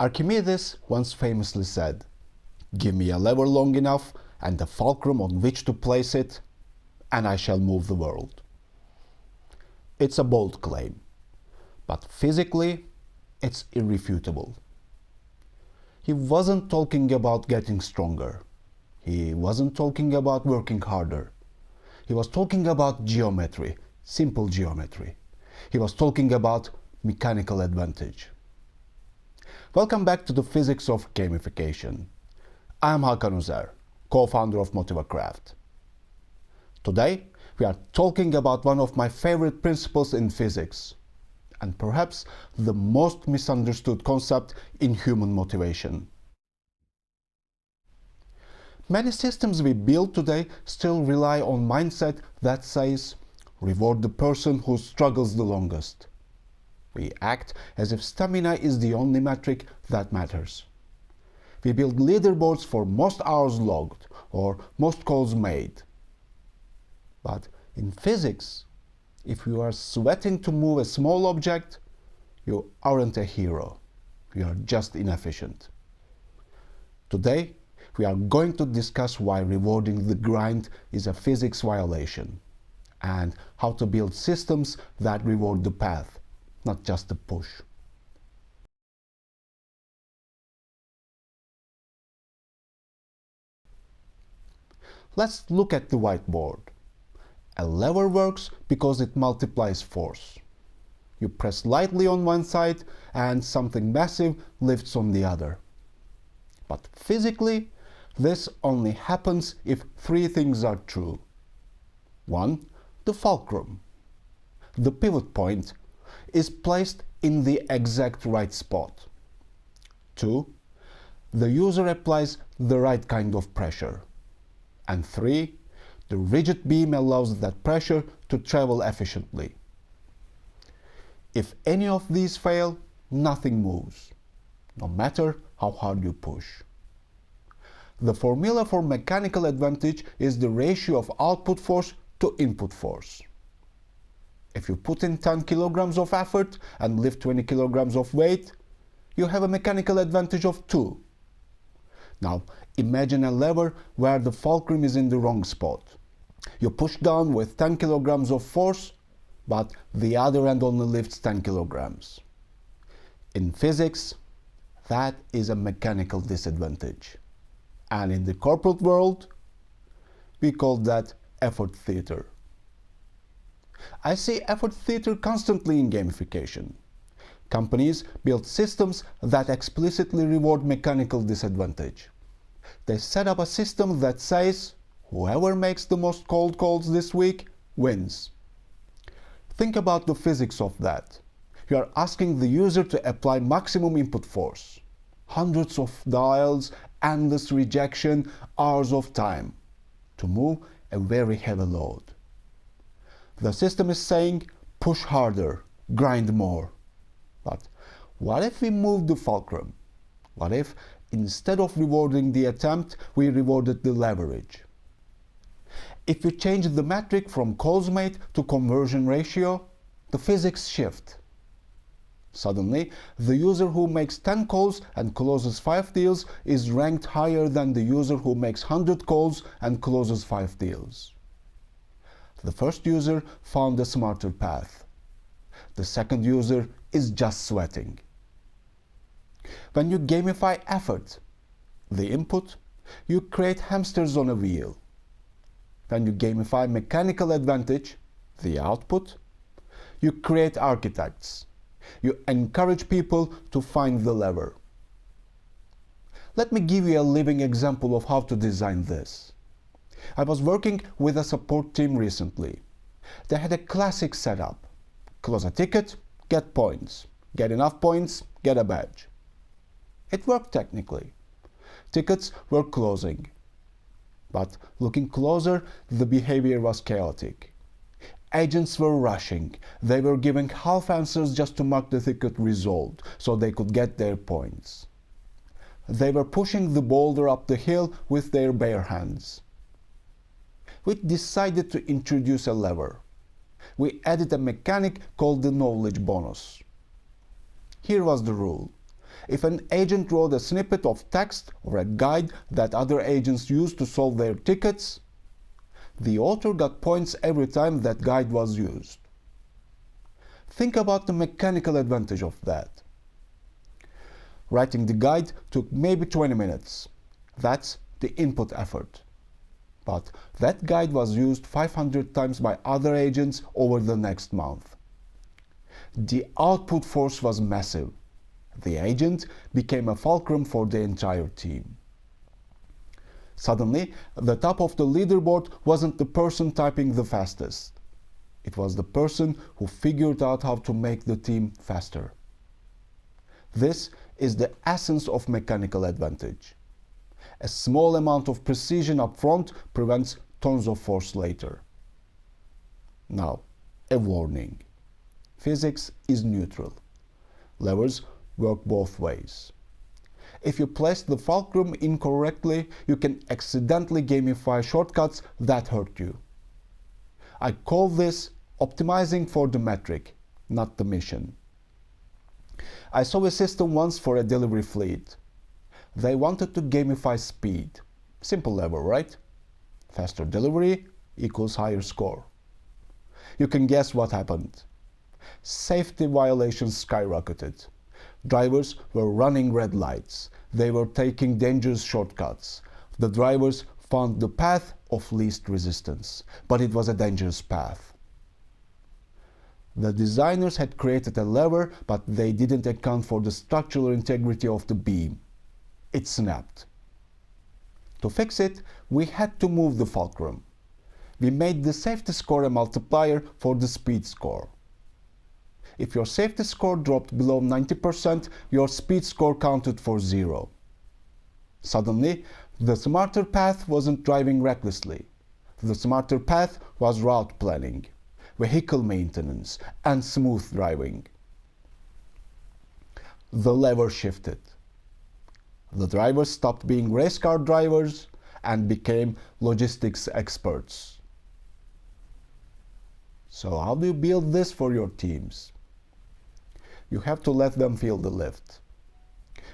Archimedes once famously said, "Give me a lever long enough and a fulcrum on which to place it, and I shall move the world." It's a bold claim, but physically, it's irrefutable. He wasn't talking about getting stronger. He wasn't talking about working harder. He was talking about geometry, simple geometry. He was talking about mechanical advantage. Welcome back to the physics of gamification. I am Hakan Uzer, co-founder of MotivaCraft. Today, we are talking about one of my favorite principles in physics, and perhaps the most misunderstood concept in human motivation. Many systems we build today still rely on mindset that says, reward the person who struggles the longest. We act as if stamina is the only metric that matters. We build leaderboards for most hours logged or most calls made. But in physics, if you are sweating to move a small object, you aren't a hero. You are just inefficient. Today, we are going to discuss why rewarding the grind is a physics violation, and how to build systems that reward the path, not just the push. Let's look at the whiteboard. A lever works because it multiplies force. You press lightly on one side and something massive lifts on the other. But physically, this only happens if three things are true. 1. The fulcrum, the pivot point, is placed in the exact right spot. 2. The user applies the right kind of pressure. And 3. The rigid beam allows that pressure to travel efficiently. If any of these fail, nothing moves, no matter how hard you push. The formula for mechanical advantage is the ratio of output force to input force. If you put in 10 kilograms of effort and lift 20 kilograms of weight, you have a mechanical advantage of 2. Now, imagine a lever where the fulcrum is in the wrong spot. You push down with 10 kilograms of force, but the other end only lifts 10 kilograms. In physics, that is a mechanical disadvantage. And in the corporate world, we call that effort theater. I see effort theater constantly in gamification. Companies build systems that explicitly reward mechanical disadvantage. They set up a system that says, whoever makes the most cold calls this week wins. Think about the physics of that. You are asking the user to apply maximum input force. Hundreds of dials, endless rejection, hours of time to move a very heavy load. The system is saying, push harder, grind more. But what if we move the fulcrum? What if instead of rewarding the attempt, we rewarded the leverage? If we change the metric from calls made to conversion ratio, the physics shift. Suddenly, the user who makes 10 calls and closes 5 deals is ranked higher than the user who makes 100 calls and closes 5 deals. The first user found a smarter path. The second user is just sweating. When you gamify effort, the input, you create hamsters on a wheel. When you gamify mechanical advantage, the output, you create architects. You encourage people to find the lever. Let me give you a living example of how to design this. I was working with a support team recently. They had a classic setup. Close a ticket, get points. Get enough points, get a badge. It worked technically. Tickets were closing. But looking closer, the behavior was chaotic. Agents were rushing. They were giving half answers just to mark the ticket resolved, so they could get their points. They were pushing the boulder up the hill with their bare hands. We decided to introduce a lever. We added a mechanic called the knowledge bonus. Here was the rule. If an agent wrote a snippet of text or a guide that other agents used to solve their tickets, the author got points every time that guide was used. Think about the mechanical advantage of that. Writing the guide took maybe 20 minutes. That's the input effort. But that guide was used 500 times by other agents over the next month. The output force was massive. The agent became a fulcrum for the entire team. Suddenly, the top of the leaderboard wasn't the person typing the fastest. It was the person who figured out how to make the team faster. This is the essence of mechanical advantage. A small amount of precision up front prevents tons of force later. Now, a warning. Physics is neutral. Levers work both ways. If you place the fulcrum incorrectly, you can accidentally gamify shortcuts that hurt you. I call this optimizing for the metric, not the mission. I saw a system once for a delivery fleet. They wanted to gamify speed. Simple lever, right? Faster delivery equals higher score. You can guess what happened. Safety violations skyrocketed. Drivers were running red lights. They were taking dangerous shortcuts. The drivers found the path of least resistance, but it was a dangerous path. The designers had created a lever, but they didn't account for the structural integrity of the beam. It snapped. To fix it, we had to move the fulcrum. We made the safety score a multiplier for the speed score. If your safety score dropped below 90%, your speed score counted for 0. Suddenly, the smarter path wasn't driving recklessly. The smarter path was route planning, vehicle maintenance, and smooth driving. The lever shifted. The drivers stopped being race car drivers and became logistics experts. So how do you build this for your teams? You have to let them feel the lift.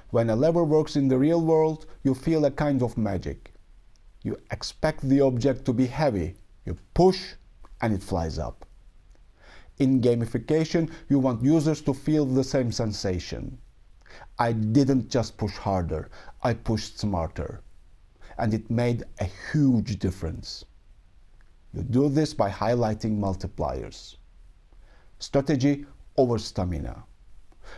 When a lever works in the real world, you feel a kind of magic. You expect the object to be heavy. You push and it flies up. In gamification, you want users to feel the same sensation. I didn't just push harder, I pushed smarter. And it made a huge difference. You do this by highlighting multipliers. Strategy over stamina.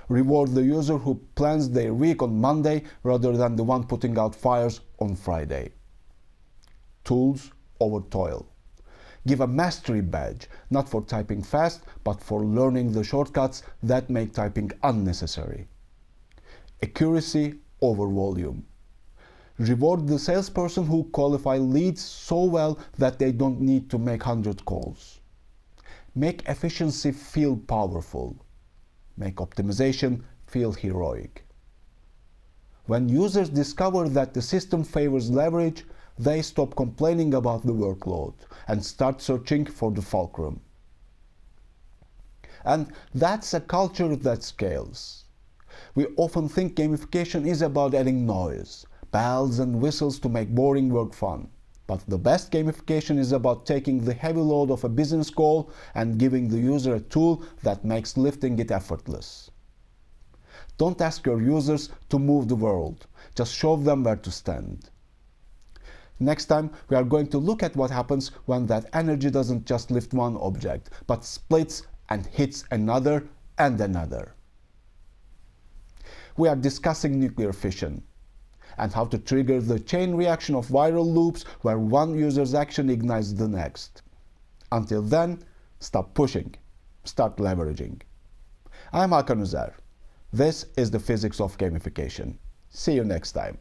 Reward the user who plans their week on Monday rather than the one putting out fires on Friday. Tools over toil. Give a mastery badge, not for typing fast, but for learning the shortcuts that make typing unnecessary. Accuracy over volume. Reward the salesperson who qualify leads so well that they don't need to make 100 calls. Make efficiency feel powerful. Make optimization feel heroic. When users discover that the system favors leverage, they stop complaining about the workload and start searching for the fulcrum. And that's a culture that scales. We often think gamification is about adding noise, bells and whistles to make boring work fun. But the best gamification is about taking the heavy load of a business goal and giving the user a tool that makes lifting it effortless. Don't ask your users to move the world, just show them where to stand. Next time, we are going to look at what happens when that energy doesn't just lift one object, but splits and hits another and another. We are discussing nuclear fission and how to trigger the chain reaction of viral loops where one user's action ignites the next. Until then, stop pushing, start leveraging. I'm Hakan Uzer. This is the physics of gamification. See you next time.